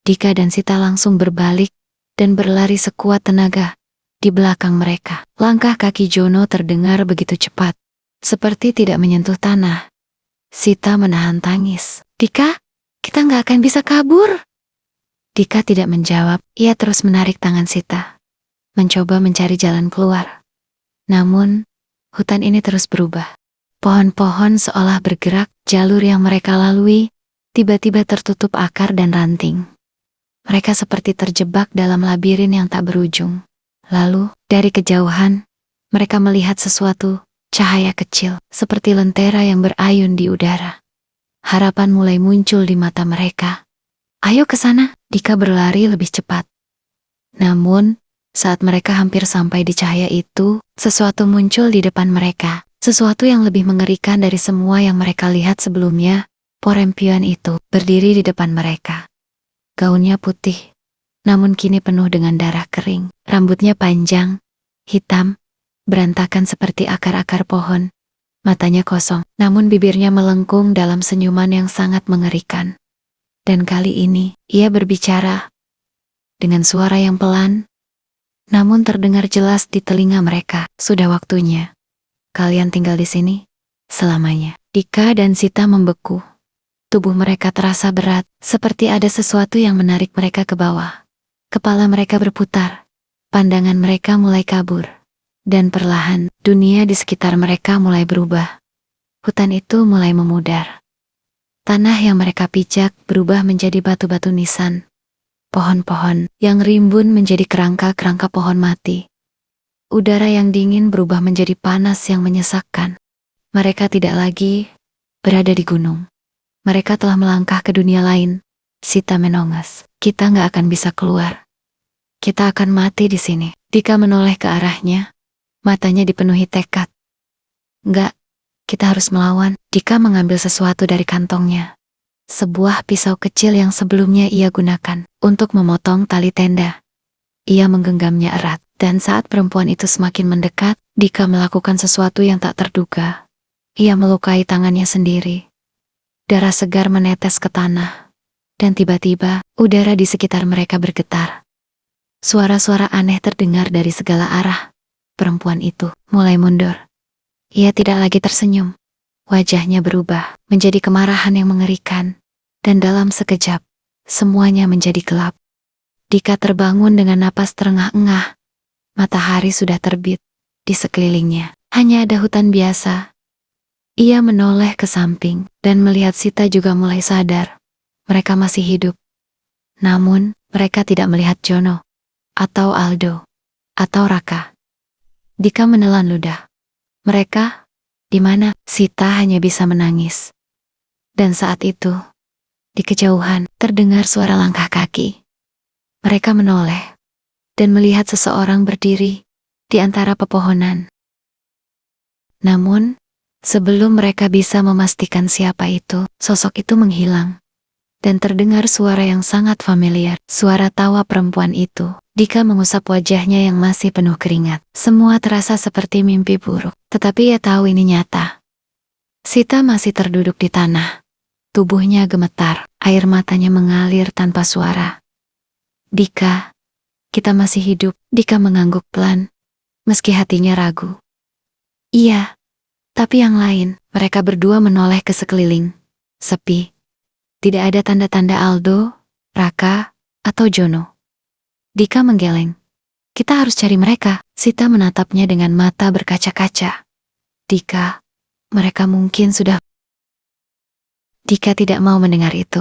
Dika dan Sita langsung berbalik dan berlari sekuat tenaga. Di belakang mereka, langkah kaki Jono terdengar begitu cepat, seperti tidak menyentuh tanah. Sita menahan tangis. "Dika, kita nggak akan bisa kabur." Dika tidak menjawab, ia terus menarik tangan Sita, mencoba mencari jalan keluar. Namun, hutan ini terus berubah. Pohon-pohon seolah bergerak, jalur yang mereka lalui, tiba-tiba tertutup akar dan ranting. Mereka seperti terjebak dalam labirin yang tak berujung. Lalu, dari kejauhan, mereka melihat sesuatu, cahaya kecil, seperti lentera yang berayun di udara. Harapan mulai muncul di mata mereka. "Ayo ke sana." Dika berlari lebih cepat. Namun, saat mereka hampir sampai di cahaya itu, sesuatu muncul di depan mereka. Sesuatu yang lebih mengerikan dari semua yang mereka lihat sebelumnya, perempuan itu berdiri di depan mereka. Gaunnya putih, namun kini penuh dengan darah kering. Rambutnya panjang, hitam, berantakan seperti akar-akar pohon. Matanya kosong, namun bibirnya melengkung dalam senyuman yang sangat mengerikan. Dan kali ini, ia berbicara dengan suara yang pelan, namun terdengar jelas di telinga mereka. Sudah waktunya. Kalian tinggal di sini selamanya. Dika dan Sita membeku. Tubuh mereka terasa berat, seperti ada sesuatu yang menarik mereka ke bawah. Kepala mereka berputar, pandangan mereka mulai kabur. Dan perlahan, dunia di sekitar mereka mulai berubah. Hutan itu mulai memudar. Tanah yang mereka pijak berubah menjadi batu-batu nisan. Pohon-pohon yang rimbun menjadi kerangka-kerangka pohon mati. Udara yang dingin berubah menjadi panas yang menyesakkan. Mereka tidak lagi berada di gunung. Mereka telah melangkah ke dunia lain. Sita menongas. Kita nggak akan bisa keluar. Kita akan mati di sini. Dika menoleh ke arahnya. Matanya dipenuhi tekad. Enggak, kita harus melawan. Dika mengambil sesuatu dari kantongnya. Sebuah pisau kecil yang sebelumnya ia gunakan untuk memotong tali tenda. Ia menggenggamnya erat, dan saat perempuan itu semakin mendekat, Dika melakukan sesuatu yang tak terduga. Ia melukai tangannya sendiri. Darah segar menetes ke tanah, dan tiba-tiba udara di sekitar mereka bergetar. Suara-suara aneh terdengar dari segala arah. Perempuan itu mulai mundur. Ia tidak lagi tersenyum. Wajahnya berubah menjadi kemarahan yang mengerikan, dan dalam sekejap, semuanya menjadi gelap. Dika terbangun dengan napas terengah-engah. Matahari sudah terbit. Di sekelilingnya hanya ada hutan biasa. Ia menoleh ke samping dan melihat Sita juga mulai sadar. Mereka masih hidup. Namun, mereka tidak melihat Jono, atau Aldo, atau Raka. Dika menelan ludah. Mereka, di mana? Sita hanya bisa menangis. Dan saat itu, di kejauhan, terdengar suara langkah kaki. Mereka menoleh dan melihat seseorang berdiri di antara pepohonan. Namun, sebelum mereka bisa memastikan siapa itu, sosok itu menghilang. Dan terdengar suara yang sangat familiar, suara tawa perempuan itu. Dika mengusap wajahnya yang masih penuh keringat. Semua terasa seperti mimpi buruk, tetapi ia tahu ini nyata. Sita masih terduduk di tanah. Tubuhnya gemetar, air matanya mengalir tanpa suara. Dika, kita masih hidup. Dika mengangguk pelan, meski hatinya ragu. Iya, tapi yang lain, mereka berdua menoleh ke sekeliling. Sepi. Tidak ada tanda-tanda Aldo, Raka, atau Jono. Dika menggeleng. Kita harus cari mereka. Sita menatapnya dengan mata berkaca-kaca. Dika, mereka mungkin sudah... Dika tidak mau mendengar itu.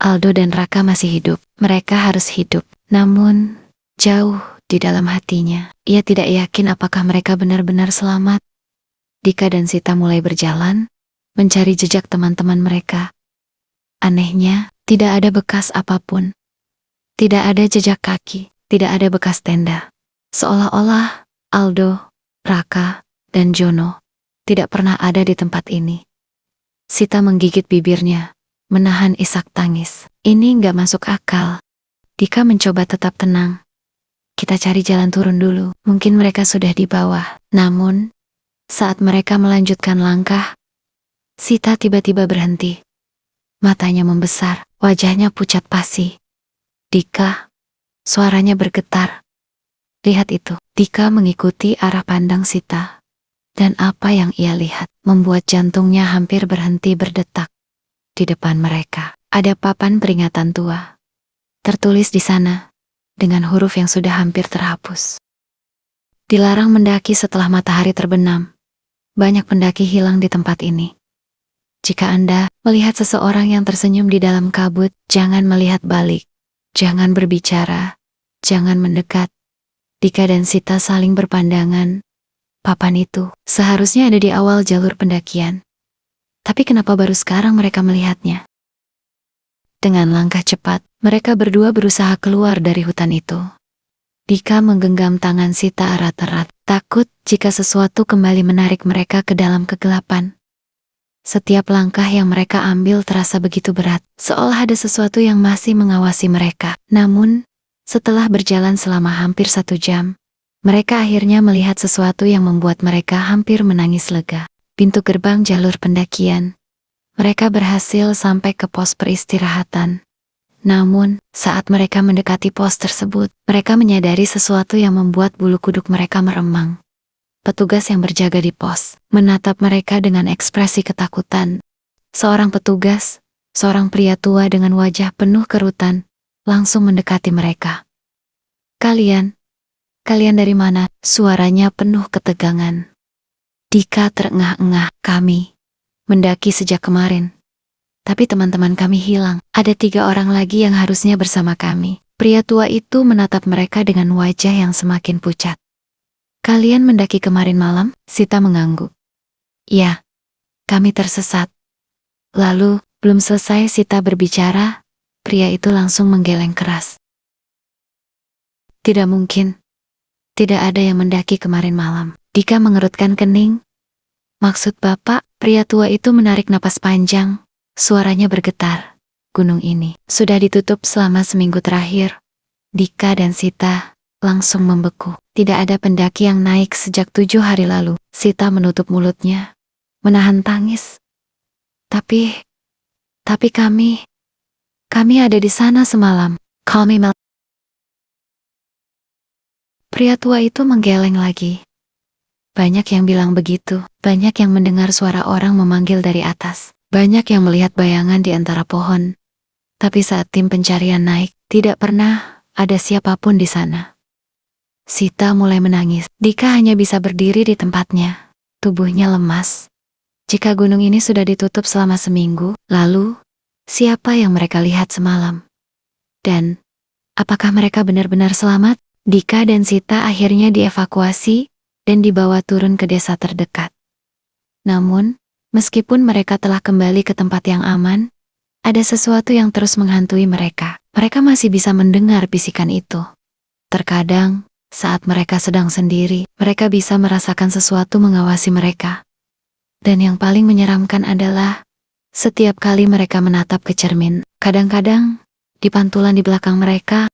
Aldo dan Raka masih hidup. Mereka harus hidup. Namun, jauh di dalam hatinya, ia tidak yakin apakah mereka benar-benar selamat. Dika dan Sita mulai berjalan, mencari jejak teman-teman mereka. Anehnya, tidak ada bekas apapun. Tidak ada jejak kaki, tidak ada bekas tenda. Seolah-olah Aldo, Raka, dan Jono tidak pernah ada di tempat ini. Sita menggigit bibirnya, menahan isak tangis. Ini nggak masuk akal. Dika mencoba tetap tenang. Kita cari jalan turun dulu, mungkin mereka sudah di bawah. Namun, saat mereka melanjutkan langkah, Sita tiba-tiba berhenti. Matanya membesar, wajahnya pucat pasi. Dika, suaranya bergetar. Lihat itu. Dika mengikuti arah pandang Sita. Dan apa yang ia lihat membuat jantungnya hampir berhenti berdetak. Di depan mereka ada papan peringatan tua. Tertulis di sana dengan huruf yang sudah hampir terhapus. Dilarang mendaki setelah matahari terbenam. Banyak pendaki hilang di tempat ini. Jika Anda melihat seseorang yang tersenyum di dalam kabut, jangan melihat balik. Jangan berbicara. Jangan mendekat. Dika dan Sita saling berpandangan. Papan itu seharusnya ada di awal jalur pendakian. Tapi kenapa baru sekarang mereka melihatnya? Dengan langkah cepat, mereka berdua berusaha keluar dari hutan itu. Dika menggenggam tangan Sita erat-erat, takut jika sesuatu kembali menarik mereka ke dalam kegelapan. Setiap langkah yang mereka ambil terasa begitu berat, seolah ada sesuatu yang masih mengawasi mereka. Namun, setelah berjalan selama hampir 1 jam, mereka akhirnya melihat sesuatu yang membuat mereka hampir menangis lega. Pintu gerbang jalur pendakian. Mereka berhasil sampai ke pos peristirahatan. Namun, saat mereka mendekati pos tersebut, mereka menyadari sesuatu yang membuat bulu kuduk mereka meremang. Petugas yang berjaga di pos menatap mereka dengan ekspresi ketakutan. Seorang petugas, seorang pria tua dengan wajah penuh kerutan, langsung mendekati mereka. Kalian dari mana?" Suaranya penuh ketegangan. Dika terengah-engah, "Kami mendaki sejak kemarin. Tapi teman-teman kami hilang. Ada 3 orang lagi yang harusnya bersama kami." Pria tua itu menatap mereka dengan wajah yang semakin pucat. "Kalian mendaki kemarin malam?" Sita mengangguk. "Ya, kami tersesat." Lalu, belum selesai Sita berbicara, pria itu langsung menggeleng keras. "Tidak mungkin. Tidak ada yang mendaki kemarin malam." Dika mengerutkan kening. "Maksud Bapak?" Pria tua itu menarik napas panjang. Suaranya bergetar. "Gunung ini sudah ditutup selama seminggu terakhir." Dika dan Sita langsung membeku. Tidak ada pendaki yang naik sejak 7 hari lalu. Sita menutup mulutnya, menahan tangis. Tapi kami ada di sana semalam." Kami Pria tua itu menggeleng lagi. Banyak yang bilang begitu, banyak yang mendengar suara orang memanggil dari atas. Banyak yang melihat bayangan di antara pohon. Tapi saat tim pencarian naik, tidak pernah ada siapapun di sana. Sita mulai menangis. Dika hanya bisa berdiri di tempatnya. Tubuhnya lemas. Jika gunung ini sudah ditutup selama seminggu, lalu siapa yang mereka lihat semalam? Dan apakah mereka benar-benar selamat? Dika dan Sita akhirnya dievakuasi dan dibawa turun ke desa terdekat. Namun, meskipun mereka telah kembali ke tempat yang aman, ada sesuatu yang terus menghantui mereka. Mereka masih bisa mendengar bisikan itu. Terkadang, saat mereka sedang sendiri, mereka bisa merasakan sesuatu mengawasi mereka. Dan yang paling menyeramkan adalah, setiap kali mereka menatap ke cermin, kadang-kadang, di pantulan di belakang mereka,